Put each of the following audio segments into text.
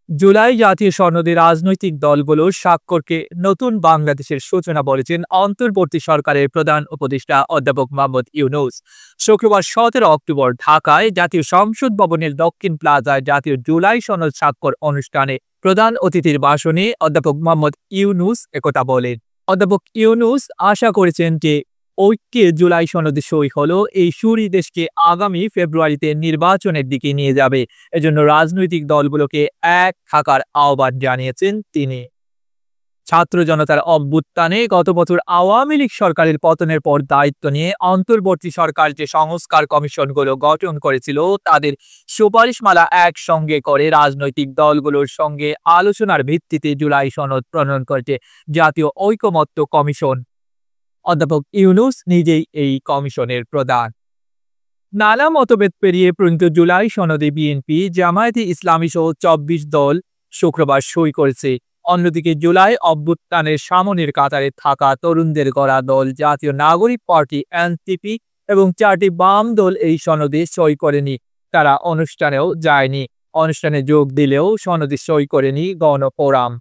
জুলাই জাতীয় সনদে রাজনৈতিক দলগুলোর স্বাক্ষরকে নতুন বাংলাদেশের সূচনা বলেছেন অন্তর্বর্তী সরকারের প্রধান উপদেষ্টা অধ্যাপক মোহাম্মদ ইউনূস। শুক্রবার 17 অক্টোবর ঢাকায় জাতীয় সংসদ ভবনের দক্ষিণ প্লাজায় জাতীয় জুলাই সনদ স্বাক্ষর অনুষ্ঠানে প্রধান অতিথির ভাষণে অধ্যাপক মোহাম্মদ ইউনূস একথা বলেন। অধ্যাপক ইউনূস আশা করেছেন যে ঐক্যে জুলাই সনদে সই হলো এই সুরই দেশকে আগামী ফেব্রুয়ারিতে নির্বাচনের দিকে নিয়ে যাবে। এজন্য রাজনৈতিক দলগুলোকে এক থাকার আহ্বান জানিয়েছেন তিনি। ছাত্র জনতার অভ্যুত্থানে গত বছর আওয়ামী লীগ সরকারের পতনের পর দায়িত্ব নিয়ে অন্তর্বর্তী সরকার যে সংস্কার কমিশনগুলো গঠন করেছিল তাদের সুপারিশমালা একসঙ্গে করে রাজনৈতিক দলগুলোর সঙ্গে আলোচনার ভিত্তিতে জুলাই সনদ প্রণয়ন করেছে জাতীয় ঐকমত্য কমিশন। অধ্যাপক ইউনূস নিজেই এই কমিশনের প্রধান। নানা মতভেদ পেরিয়ে প্রণীত জুলাই সনদে বিএনপি, জামায়াতে ইসলামী সহ ২৪ দল শুক্রবার সই করেছে। অন্যদিকে জুলাই অভ্যুত্থানের সামনের কাতারে থাকা তরুণদের গড়া দল জাতীয় নাগরিক পার্টি এনসিপি এবং 4টি বাম দল এই সনদে সই করেনি। তারা অনুষ্ঠানেও যায়নি। অনুষ্ঠানে যোগ দিলেও সনদে সই করেনি গণফোরাম।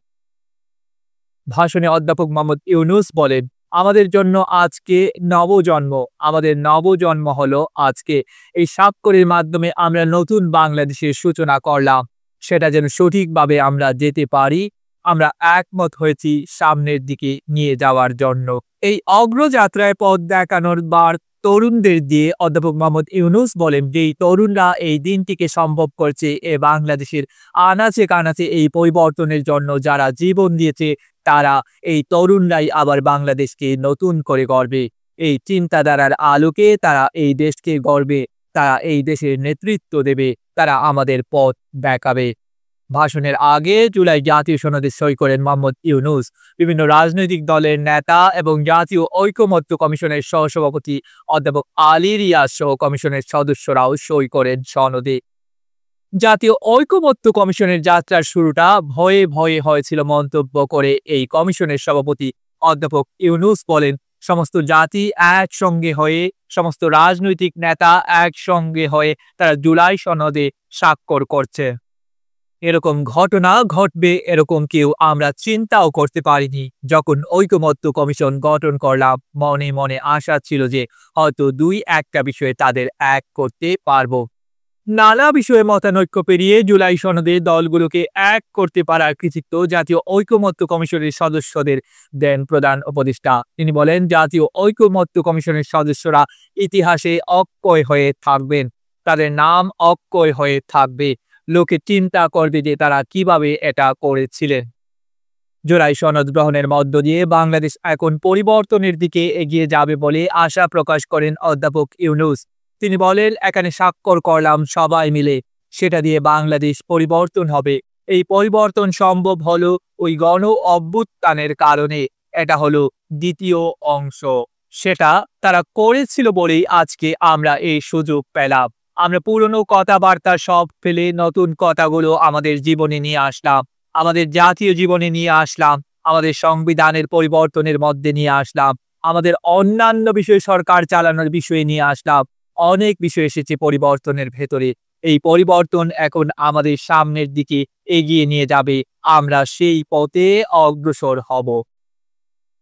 ভাষণে অধ্যাপক মোহাম্মদ ইউনূস বলেন, আমাদের জন্য আজকে নবজন্ম, আমাদের নবজন্ম হলো আজকে। এই স্বাক্ষরের মাধ্যমে আমরা নতুন বাংলাদেশের সূচনা করলাম। সেটা যেন সঠিকভাবে আমরা যেতে পারি। আমরা একমত হয়েছি সামনের দিকে নিয়ে যাওয়ার জন্য। এই অগ্রযাত্রায় পথ দেখানোর বার তরুণদের দিয়ে অধ্যাপক মোহাম্মদ ইউনূস বলেন, যেই তরুণরা এই দিনটিকে সম্ভব করছে, এ বাংলাদেশের আনাচে কানাচে এই পরিবর্তনের জন্য যারা জীবন দিয়েছে, তারা এই তরুণরাই আবার বাংলাদেশকে নতুন করে গড়বে। এই চিন্তাধারার আলোকে তারা এই দেশকে গড়বে, তারা এই দেশের নেতৃত্ব দেবে, তারা আমাদের পথ দেখাবে। ভাষণের আগে জুলাই জাতীয় সনদে সই করেন মোহাম্মদ ইউনূস। বিভিন্ন রাজনৈতিক দলের নেতা এবং জাতীয় ঐকমত্য কমিশনের সহসভাপতি অধ্যাপক আলী রিয়াজ সহ কমিশনের সদস্যরাও সই করেন সনদে। জাতীয় ঐকমত্য কমিশনের যাত্রার শুরুটা ভয়ে ভয়ে হয়েছিল মন্তব্য করে এই কমিশনের সভাপতি অধ্যাপক ইউনূস বলেন, সমস্ত জাতি একসঙ্গে হয়ে, সমস্ত রাজনৈতিক নেতা একসঙ্গে হয়ে তারা জুলাই সনদে স্বাক্ষর করছে। এরকম ঘটনা ঘটবে এরকম কেউ আমরা চিন্তাও করতে পারিনি। যখন ঐকমত্য কমিশন গঠন করলাম, মনে মনে আশা ছিল যে হয়তো 2-1টা বিষয়ে তাদের এক করতে পারবো। নানা বিষয়ে মতানৈক্য পেরিয়ে জুলাই সনদে দলগুলোকে এক করতে পারার কৃতিত্ব জাতীয় ঐকমত্য কমিশনের সদস্যদের দেন প্রধান উপদেষ্টা। তিনি বলেন, জাতীয় ঐকমত্য কমিশনের সদস্যরা ইতিহাসে অক্ষয় হয়ে থাকবেন, তাদের নাম অক্ষয় হয়ে থাকবে। লোকে চিন্তা করবে যে তারা কিভাবে এটা করেছিলেন। জুলাই সনদ গ্রহণের মধ্য দিয়ে বাংলাদেশ এখন পরিবর্তনের দিকে এগিয়ে যাবে বলে আশা প্রকাশ করেন অধ্যাপক ইউনূস। তিনি বলেন, এখানে স্বাক্ষর করলাম সবাই মিলে, সেটা দিয়ে বাংলাদেশ পরিবর্তন হবে। এই পরিবর্তন সম্ভব হলো ওই গণ অভ্যুত্থানের কারণে। এটা হলো দ্বিতীয় অংশ। সেটা তারা করেছিল বলেই আজকে আমরা এই সুযোগ পেলাম। আমরা পুরনো কথাবার্তা সব ফেলে নতুন কথাগুলো আমাদের জীবনে নিয়ে আসলাম, আমাদের জাতীয় জীবনে নিয়ে আসলাম, আমাদের সংবিধানের পরিবর্তনের মধ্যে নিয়ে আসলাম, আমাদের অন্যান্য বিষয় সরকার চালানোর বিষয়ে নিয়ে আসলাম। অনেক বিষয় এসেছে পরিবর্তনের ভেতরে। এই পরিবর্তন এখন আমাদের সামনের দিকে এগিয়ে নিয়ে যাবে। আমরা সেই পথে অগ্রসর হব।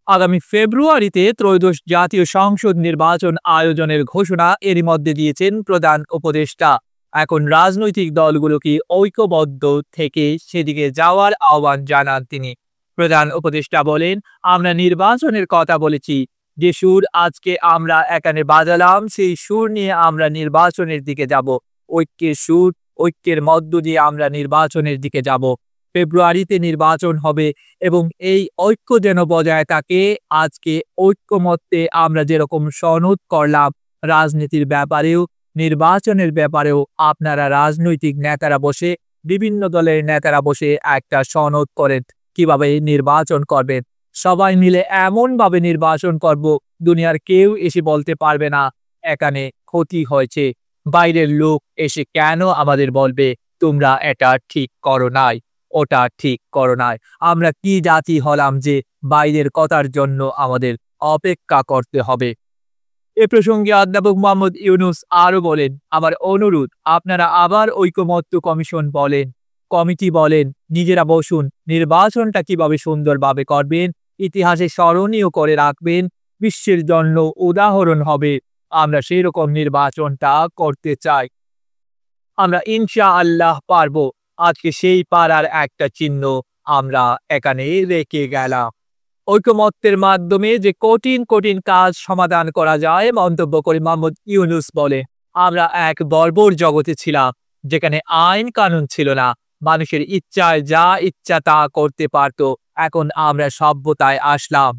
আগামী ফেব্রুয়ারিতে ত্রয়োদশ জাতীয় সংসদ নির্বাচন আয়োজনের ঘোষণা এরই মধ্যে দিয়েছেন প্রধান উপদেষ্টা। এখন রাজনৈতিক দলগুলোকে ঐক্যবদ্ধ থেকে সেদিকে যাওয়ার আহ্বান জানান তিনি। প্রধান উপদেষ্টা বলেন, আমরা নির্বাচনের কথা বলেছি। যে সুর আজকে আমরা এখানে বাজালাম, সেই সুর নিয়ে আমরা নির্বাচনের দিকে যাব। ঐক্যের সুর, ঐক্যের মধ্য দিয়ে আমরা নির্বাচনের দিকে যাব। ফেব্রুয়ারিতে নির্বাচন হবে এবং এই ঐক্য যেন বজায় থাকে। আজকে ঐক্যমত্যে আমরা যেরকম সনদ করলাম, রাজনীতির ব্যাপারেও নির্বাচনের ব্যাপারেও আপনারা রাজনৈতিক নেতারা বসে, বিভিন্ন দলের নেতারা বসে একটা সনদ করেন কিভাবে নির্বাচন করবেন। সবাই মিলে এমনভাবে নির্বাচন করব, দুনিয়ার কেউ এসে বলতে পারবে না এখানে ক্ষতি হয়েছে। বাইরের লোক এসে কেন আমাদের বলবে তোমরা এটা ঠিক করো নাই, ওটা ঠিক করো নাই। আমরা কি জাতি হলাম যে বাইরের কথার জন্য আমাদের অপেক্ষা করতে হবে। এ প্রসঙ্গে অধ্যাপক মোহাম্মদ ইউনূস আরও বলেন, আমার অনুরোধ, আপনারা আবার ঐকমত্য কমিশন বলেন, কমিটি বলেন, নিজেরা বসুন, নির্বাচনটা কিভাবে সুন্দরভাবে করবেন, ইতিহাসে স্মরণীয় করে রাখবেন, বিশ্বের জন্য উদাহরণ হবে। আমরা সেরকম নির্বাচনটা করতে চাই। আমরা ইনশাআল্লাহ পারবো। আজকে সেই পারার একটা চিহ্ন আমরা এখানে রেখে গেলাম। ঐকমত্যের মাধ্যমে যে কঠিন কঠিন কাজ সমাধান করা যায়, মন্তব্য করে মোহাম্মদ ইউনূস বলে, আমরা এক বর্বর জগতে ছিলাম যেখানে আইন কানুন ছিল না, মানুষের ইচ্ছায় যা ইচ্ছা তা করতে পারত। এখন আমরা সভ্যতায় আসলাম,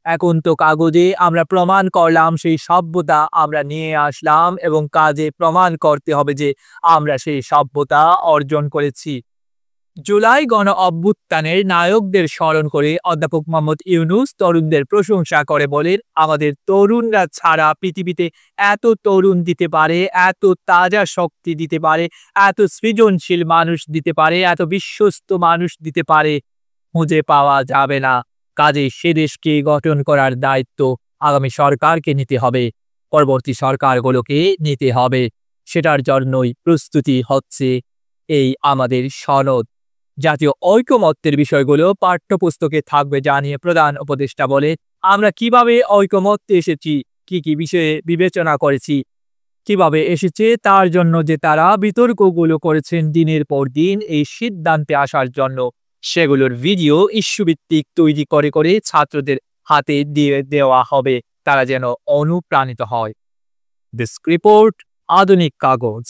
এখন তো কাগজে আমরা প্রমাণ করলাম সেই সভ্যতা আমরা নিয়ে আসলাম এবং কাজে প্রমাণ করতে হবে যে আমরা সেই সভ্যতা অর্জন করেছি। জুলাই গণ অভ্যুত্থানের নায়কদের স্মরণ করে অধ্যাপক মোহাম্মদ ইউনূস তরুণদের প্রশংসা করে বলেন, আমাদের তরুণরা ছাড়া পৃথিবীতে এত তরুণ দিতে পারে, এত তাজা শক্তি দিতে পারে, এত সৃজনশীল মানুষ দিতে পারে, এত বিশ্বস্ত মানুষ দিতে পারে খুঁজে পাওয়া যাবে না। কাজেই সে দেশকে গঠন করার দায়িত্ব আগামী সরকারকে নিতে হবে, পরবর্তী সরকারগুলোকে নিতে হবে। সেটার জন্যই প্রস্তুতি হচ্ছে এই আমাদের সনদ। জাতীয় ঐকমত্যের বিষয়গুলো পাঠ্যপুস্তকে থাকবে জানিয়ে প্রধান উপদেষ্টা বলে, আমরা কিভাবে ঐকমত্যে এসেছি, কি কি বিষয়ে বিবেচনা করেছি, কিভাবে এসেছে তার জন্য যে তারা বিতর্কগুলো করেছেন দিনের পর দিন এই সিদ্ধান্তে আসার জন্য, সেগুলোর ভিডিও ইস্যুভিত্তিক তৈরি করে করে ছাত্রদের হাতে দিয়ে দেওয়া হবে, তারা যেন অনুপ্রাণিত হয়। ডেস্ক রিপোর্ট, আধুনিক কাগজ।